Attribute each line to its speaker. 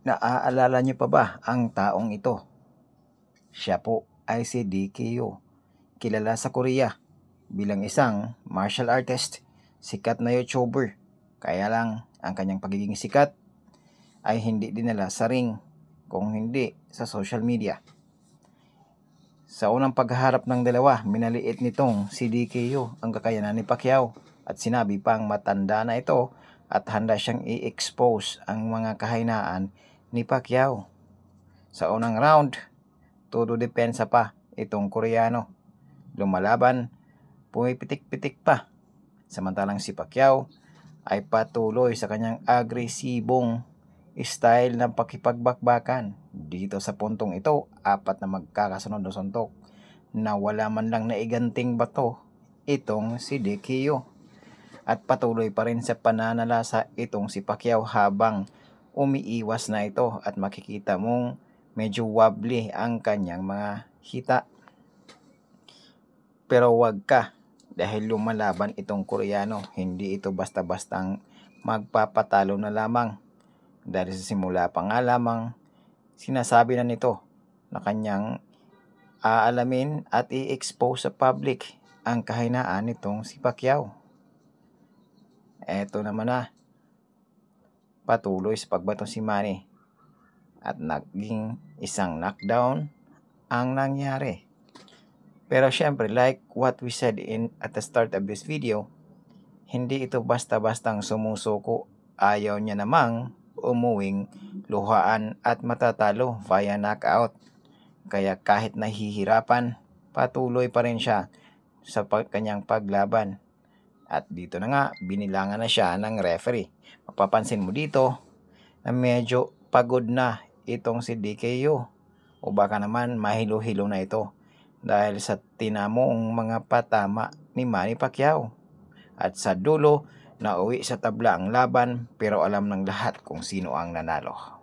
Speaker 1: Naaalala niyo pa ba ang taong ito? Siya po ay si DKO, kilala sa Korea bilang isang martial artist, sikat na YouTuber. Kaya lang, ang kanyang pagiging sikat ay hindi dinala sa ring, kung hindi sa social media. Sa unang paghaharap ng dalawa, minaliit nitong si DKO ang kakayanan ni Pacquiao at sinabi pang matanda na ito at handa siyang i-expose ang mga kahinaan ni Pacquiao. Sa unang round, todo depensa pa itong Koreano. Lumalaban, pumipitik-pitik pa. Samantalang si Pacquiao ay patuloy sa kanyang agresibong style ng pakipagbakbakan. Dito sa puntong ito, 4 na magkakasunod na suntok na wala man lang naiganting bato itong si DKO. At patuloy pa rin sa pananalasa itong si Pacquiao habang umiiwas na ito at makikita mong medyo wobbly ang kanyang mga hita. Pero wag ka, dahil lumalaban itong Koreano, hindi ito basta-bastang magpapatalo na lamang. Dahil sa simula pa nga lamang, sinasabi na nito na kanyang aalamin at i-expose sa public ang kahinaan nitong si Pacquiao. Eto naman na, patuloy sa pagbato si Manny at naging isang knockdown ang nangyari. Pero syempre, like what we said at the start of this video, hindi ito basta-bastang sumusuko. Ayaw niya namang umuwing luhaan at matatalo via knockout. Kaya kahit nahihirapan, patuloy pa rin siya sa kanyang paglaban. At dito na nga, binilangan na siya ng referee. Mapapansin mo dito na medyo pagod na itong si DKO. O baka naman mahilo-hilo na ito dahil sa tinamong mga patama ni Manny Pacquiao. At sa dulo, nauwi sa tabla ang laban, pero alam ng lahat kung sino ang nanalo.